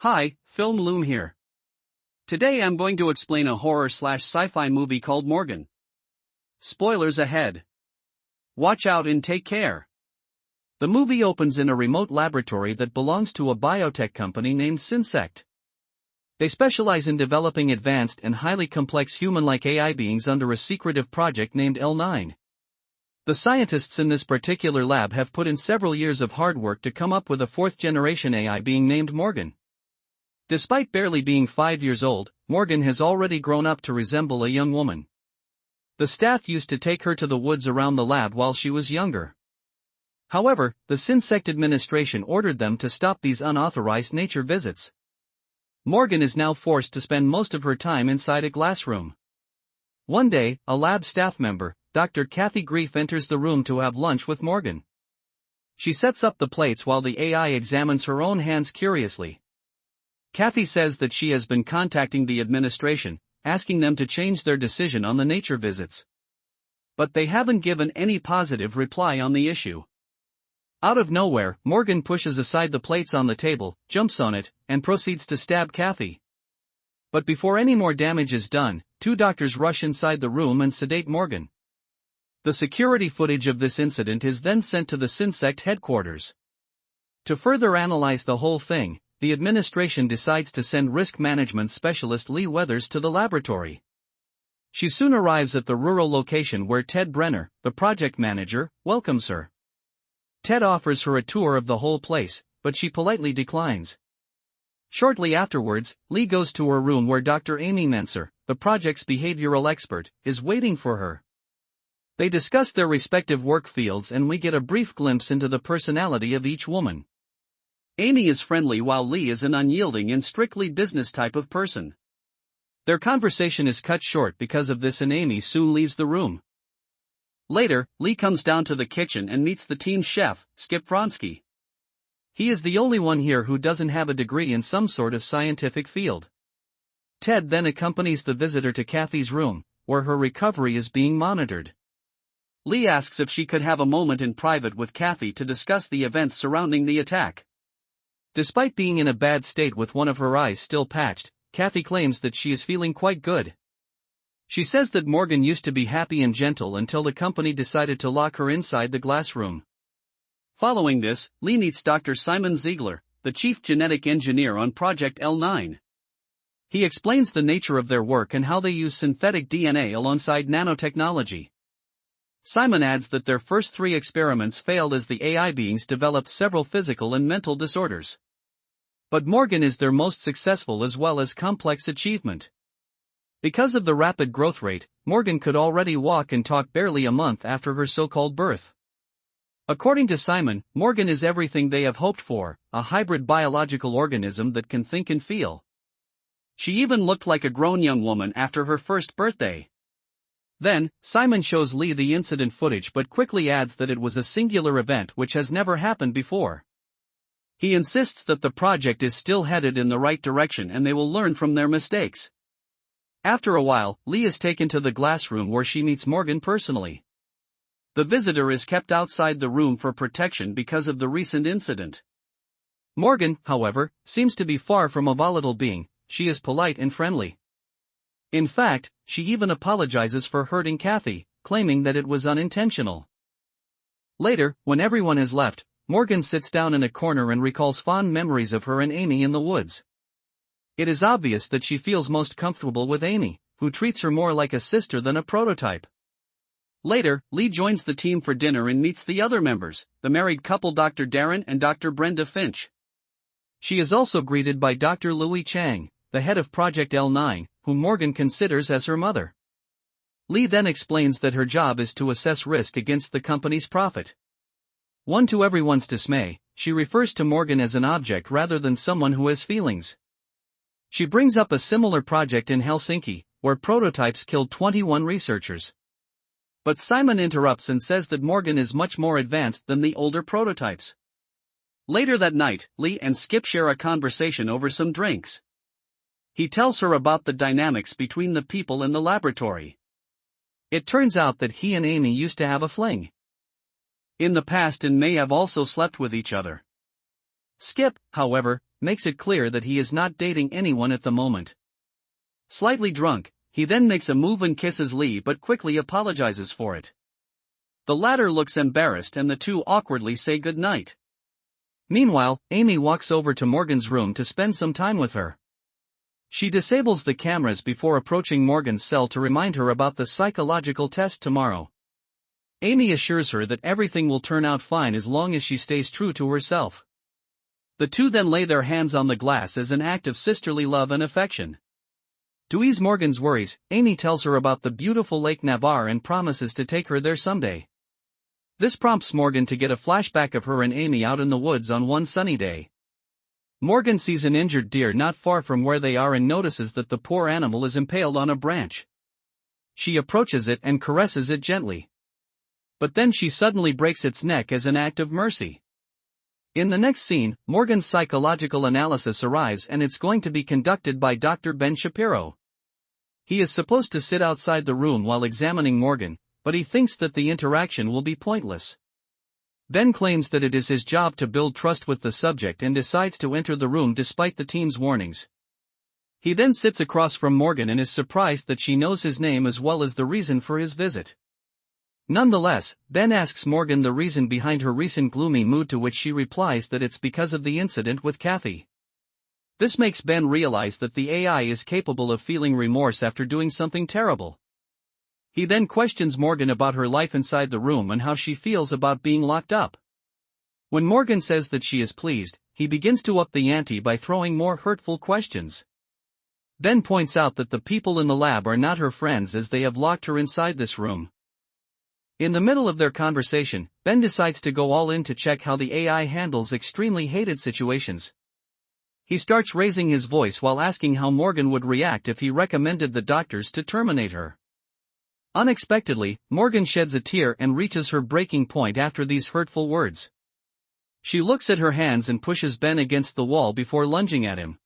Hi, Film Loom here. Today I'm going to explain a horror/sci-fi movie called Morgan. Spoilers ahead. Watch out and take care. The movie opens in a remote laboratory that belongs to a biotech company named SynSect. They specialize in developing advanced and highly complex human-like AI beings under a secretive project named L9. The scientists in this particular lab have put in several years of hard work to come up with a fourth-generation AI being named Morgan. Despite barely being 5 years old, Morgan has already grown up to resemble a young woman. The staff used to take her to the woods around the lab while she was younger. However, the SynSect administration ordered them to stop these unauthorized nature visits. Morgan is now forced to spend most of her time inside a glass room. One day, a lab staff member, Dr. Kathy Grief, enters the room to have lunch with Morgan. She sets up the plates while the AI examines her own hands curiously. Kathy says that she has been contacting the administration, asking them to change their decision on the nature visits. But they haven't given any positive reply on the issue. Out of nowhere, Morgan pushes aside the plates on the table, jumps on it, and proceeds to stab Kathy. But before any more damage is done, 2 doctors rush inside the room and sedate Morgan. The security footage of this incident is then sent to the SynSect headquarters. To further analyze the whole thing, the administration decides to send risk management specialist Leigh to the laboratory. She soon arrives at the rural location where Ted Brenner, the project manager, welcomes her. Ted offers her a tour of the whole place, but she politely declines. Shortly afterwards, Leigh goes to her room where Dr. Amy Menser, the project's behavioral expert, is waiting for her. They discuss their respective work fields and we get a brief glimpse into the personality of each woman. Amy is friendly while Leigh is an unyielding and strictly business type of person. Their conversation is cut short because of this and Amy soon leaves the room. Later, Leigh comes down to the kitchen and meets the team chef, Skip Vronsky. He is the only one here who doesn't have a degree in some sort of scientific field. Ted then accompanies the visitor to Kathy's room, where her recovery is being monitored. Leigh asks if she could have a moment in private with Kathy to discuss the events surrounding the attack. Despite being in a bad state with one of her eyes still patched, Kathy claims that she is feeling quite good. She says that Morgan used to be happy and gentle until the company decided to lock her inside the glass room. Following this, Leigh meets Dr. Simon Ziegler, the chief genetic engineer on Project L9. He explains the nature of their work and how they use synthetic DNA alongside nanotechnology. Simon adds that their first 3 experiments failed as the AI beings developed several physical and mental disorders. But Morgan is their most successful as well as complex achievement. Because of the rapid growth rate, Morgan could already walk and talk barely a month after her so-called birth. According to Simon, Morgan is everything they have hoped for, a hybrid biological organism that can think and feel. She even looked like a grown young woman after her first birthday. Then, Simon shows Leigh the incident footage but quickly adds that it was a singular event which has never happened before. He insists that the project is still headed in the right direction and they will learn from their mistakes. After a while, Leigh is taken to the glass room where she meets Morgan personally. The visitor is kept outside the room for protection because of the recent incident. Morgan, however, seems to be far from a volatile being. She is polite and friendly. In fact, she even apologizes for hurting Kathy, claiming that it was unintentional. Later, when everyone has left, Morgan sits down in a corner and recalls fond memories of her and Amy in the woods. It is obvious that she feels most comfortable with Amy, who treats her more like a sister than a prototype. Later, Leigh joins the team for dinner and meets the other members, the married couple Dr. Darren and Dr. Brenda Finch. She is also greeted by Dr. Louis Chang, the head of Project L9, whom Morgan considers as her mother. Leigh then explains that her job is to assess risk against the company's profit. To everyone's dismay, she refers to Morgan as an object rather than someone who has feelings. She brings up a similar project in Helsinki, where prototypes killed 21 researchers. But Simon interrupts and says that Morgan is much more advanced than the older prototypes. Later that night, Leigh and Skip share a conversation over some drinks. He tells her about the dynamics between the people in the laboratory. It turns out that he and Amy used to have a fling in the past and may have also slept with each other. Skip, however, makes it clear that he is not dating anyone at the moment. Slightly drunk, he then makes a move and kisses Leigh but quickly apologizes for it. The latter looks embarrassed and the two awkwardly say goodnight. Meanwhile, Amy walks over to Morgan's room to spend some time with her. She disables the cameras before approaching Morgan's cell to remind her about the psychological test tomorrow. Amy assures her that everything will turn out fine as long as she stays true to herself. The two then lay their hands on the glass as an act of sisterly love and affection. To ease Morgan's worries, Amy tells her about the beautiful Lake Navarre and promises to take her there someday. This prompts Morgan to get a flashback of her and Amy out in the woods on one sunny day. Morgan sees an injured deer not far from where they are and notices that the poor animal is impaled on a branch. She approaches it and caresses it gently. But then she suddenly breaks its neck as an act of mercy. In the next scene, Morgan's psychological analysis arrives and it's going to be conducted by Dr. Ben Shapiro. He is supposed to sit outside the room while examining Morgan, but he thinks that the interaction will be pointless. Ben claims that it is his job to build trust with the subject and decides to enter the room despite the team's warnings. He then sits across from Morgan and is surprised that she knows his name as well as the reason for his visit. Nonetheless, Ben asks Morgan the reason behind her recent gloomy mood, to which she replies that it's because of the incident with Kathy. This makes Ben realize that the AI is capable of feeling remorse after doing something terrible. He then questions Morgan about her life inside the room and how she feels about being locked up. When Morgan says that she is pleased, he begins to up the ante by throwing more hurtful questions. Ben points out that the people in the lab are not her friends as they have locked her inside this room. In the middle of their conversation, Ben decides to go all in to check how the AI handles extremely hated situations. He starts raising his voice while asking how Morgan would react if he recommended the doctors to terminate her. Unexpectedly, Morgan sheds a tear and reaches her breaking point after these hurtful words. She looks at her hands and pushes Ben against the wall before lunging at him.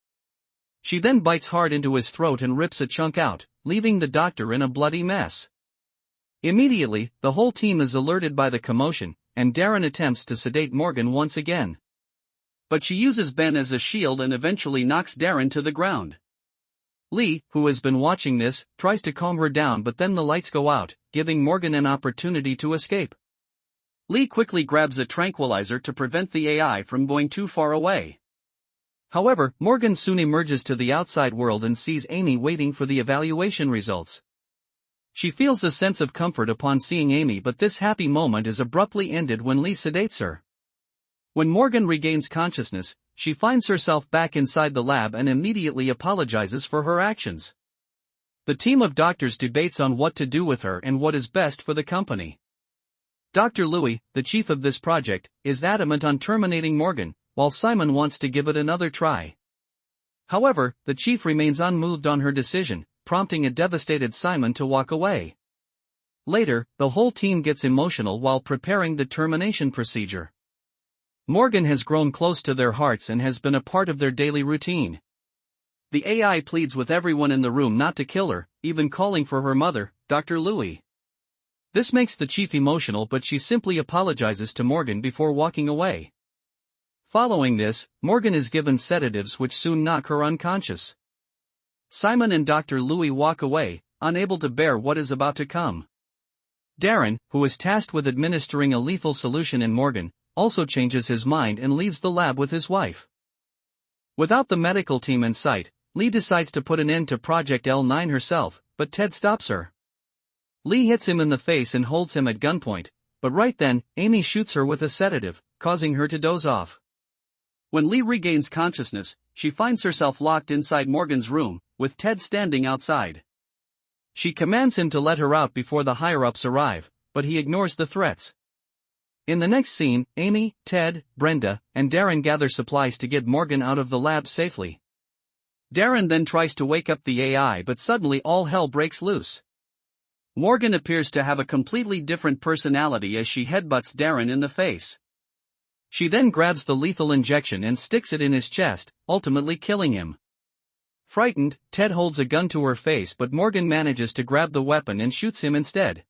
She then bites hard into his throat and rips a chunk out, leaving the doctor in a bloody mess. Immediately, the whole team is alerted by the commotion, and Darren attempts to sedate Morgan once again. But she uses Ben as a shield and eventually knocks Darren to the ground. Leigh, who has been watching this, tries to calm her down, but then the lights go out, giving Morgan an opportunity to escape. Leigh quickly grabs a tranquilizer to prevent the AI from going too far away. However, Morgan soon emerges to the outside world and sees Amy waiting for the evaluation results. She feels a sense of comfort upon seeing Amy, but this happy moment is abruptly ended when Leigh sedates her. When Morgan regains consciousness, she finds herself back inside the lab and immediately apologizes for her actions. The team of doctors debates on what to do with her and what is best for the company. Dr. Louis, the chief of this project, is adamant on terminating Morgan, while Simon wants to give it another try. However, the chief remains unmoved on her decision, prompting a devastated Simon to walk away. Later, the whole team gets emotional while preparing the termination procedure. Morgan has grown close to their hearts and has been a part of their daily routine. The AI pleads with everyone in the room not to kill her, even calling for her mother, Dr. Louis. This makes the chief emotional, but she simply apologizes to Morgan before walking away. Following this, Morgan is given sedatives which soon knock her unconscious. Simon and Dr. Louis walk away, unable to bear what is about to come. Darren, who is tasked with administering a lethal solution in Morgan, also changes his mind and leaves the lab with his wife. Without the medical team in sight, Leigh decides to put an end to Project L9 herself, but Ted stops her. Leigh hits him in the face and holds him at gunpoint, but right then, Amy shoots her with a sedative, causing her to doze off. When Leigh regains consciousness, she finds herself locked inside Morgan's room, with Ted standing outside. She commands him to let her out before the higher-ups arrive, but he ignores the threats. In the next scene, Amy, Ted, Brenda, and Darren gather supplies to get Morgan out of the lab safely. Darren then tries to wake up the AI, but suddenly all hell breaks loose. Morgan appears to have a completely different personality as she headbutts Darren in the face. She then grabs the lethal injection and sticks it in his chest, ultimately killing him. Frightened, Ted holds a gun to her face, but Morgan manages to grab the weapon and shoots him instead.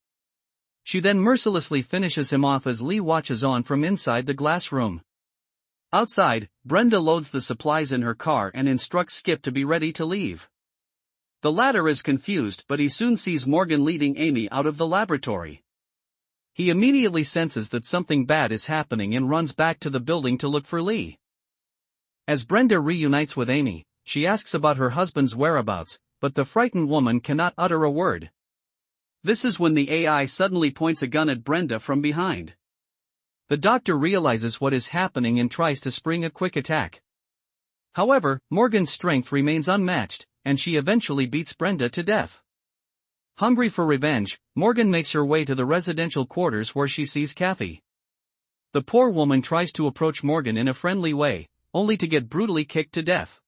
She then mercilessly finishes him off as Leigh watches on from inside the glass room. Outside, Brenda loads the supplies in her car and instructs Skip to be ready to leave. The latter is confused, but he soon sees Morgan leading Amy out of the laboratory. He immediately senses that something bad is happening and runs back to the building to look for Leigh. As Brenda reunites with Amy, she asks about her husband's whereabouts, but the frightened woman cannot utter a word. This is when the AI suddenly points a gun at Brenda from behind. The doctor realizes what is happening and tries to spring a quick attack. However, Morgan's strength remains unmatched, and she eventually beats Brenda to death. Hungry for revenge, Morgan makes her way to the residential quarters where she sees Kathy. The poor woman tries to approach Morgan in a friendly way, only to get brutally kicked to death.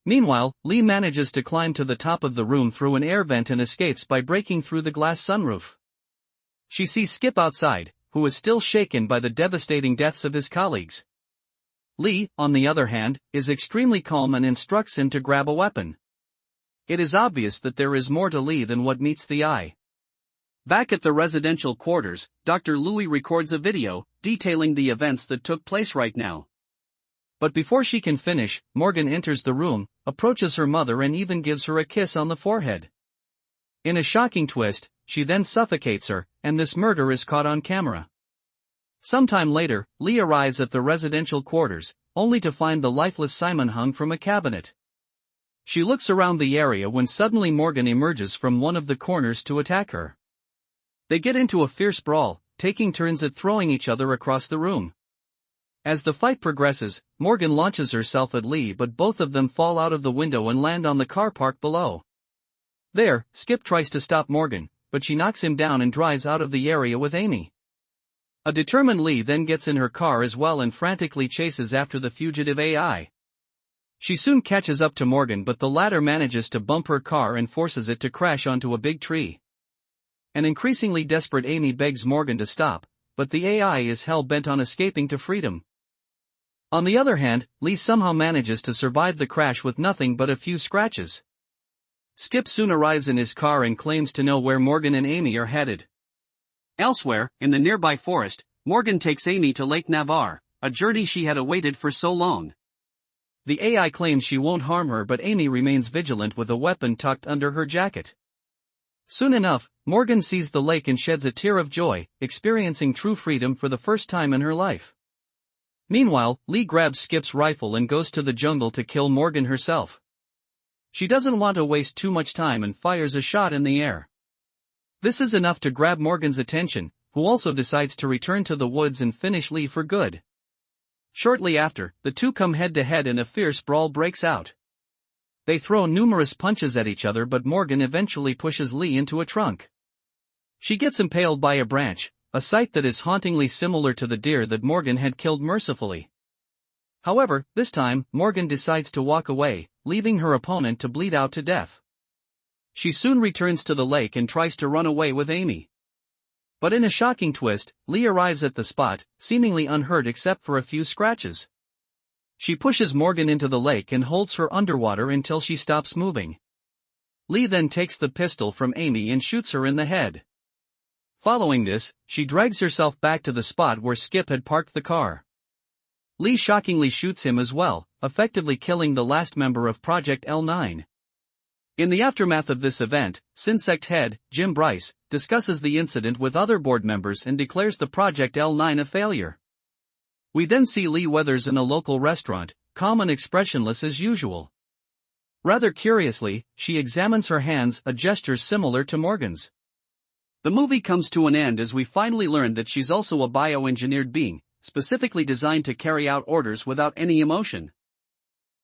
Meanwhile, Leigh manages to climb to the top of the room through an air vent and escapes by breaking through the glass sunroof. She sees Skip outside, who is still shaken by the devastating deaths of his colleagues. Leigh, on the other hand, is extremely calm and instructs him to grab a weapon. It is obvious that there is more to Leigh than what meets the eye. Back at the residential quarters, Dr. Louis records a video, detailing the events that took place right now. But before she can finish, Morgan enters the room, approaches her mother and even gives her a kiss on the forehead. In a shocking twist, she then suffocates her, and this murder is caught on camera. Sometime later, Leigh arrives at the residential quarters, only to find the lifeless Simon hung from a cabinet. She looks around the area when suddenly Morgan emerges from one of the corners to attack her. They get into a fierce brawl, taking turns at throwing each other across the room. As the fight progresses, Morgan launches herself at Leigh, but both of them fall out of the window and land on the car park below. There, Skip tries to stop Morgan, but she knocks him down and drives out of the area with Amy. A determined Leigh then gets in her car as well and frantically chases after the fugitive AI. She soon catches up to Morgan, but the latter manages to bump her car and forces it to crash onto a big tree. An increasingly desperate Amy begs Morgan to stop, but the AI is hell-bent on escaping to freedom. On the other hand, Leigh somehow manages to survive the crash with nothing but a few scratches. Skip soon arrives in his car and claims to know where Morgan and Amy are headed. Elsewhere, in the nearby forest, Morgan takes Amy to Lake Navarre, a journey she had awaited for so long. The AI claims she won't harm her, but Amy remains vigilant with a weapon tucked under her jacket. Soon enough, Morgan sees the lake and sheds a tear of joy, experiencing true freedom for the first time in her life. Meanwhile, Leigh grabs Skip's rifle and goes to the jungle to kill Morgan herself. She doesn't want to waste too much time and fires a shot in the air. This is enough to grab Morgan's attention, who also decides to return to the woods and finish Leigh for good. Shortly after, the two come head-to-head and a fierce brawl breaks out. They throw numerous punches at each other, but Morgan eventually pushes Leigh into a trunk. She gets impaled by a branch, a sight that is hauntingly similar to the deer that Morgan had killed mercifully. However, this time, Morgan decides to walk away, leaving her opponent to bleed out to death. She soon returns to the lake and tries to run away with Amy. But in a shocking twist, Leigh arrives at the spot, seemingly unhurt except for a few scratches. She pushes Morgan into the lake and holds her underwater until she stops moving. Leigh then takes the pistol from Amy and shoots her in the head. Following this, she drags herself back to the spot where Skip had parked the car. Leigh shockingly shoots him as well, effectively killing the last member of Project L9. In the aftermath of this event, SynSect head, Jim Bryce, discusses the incident with other board members and declares the Project L9 a failure. We then see Leigh Weathers in a local restaurant, calm and expressionless as usual. Rather curiously, she examines her hands, a gesture similar to Morgan's. The movie comes to an end as we finally learn that she's also a bioengineered being, specifically designed to carry out orders without any emotion.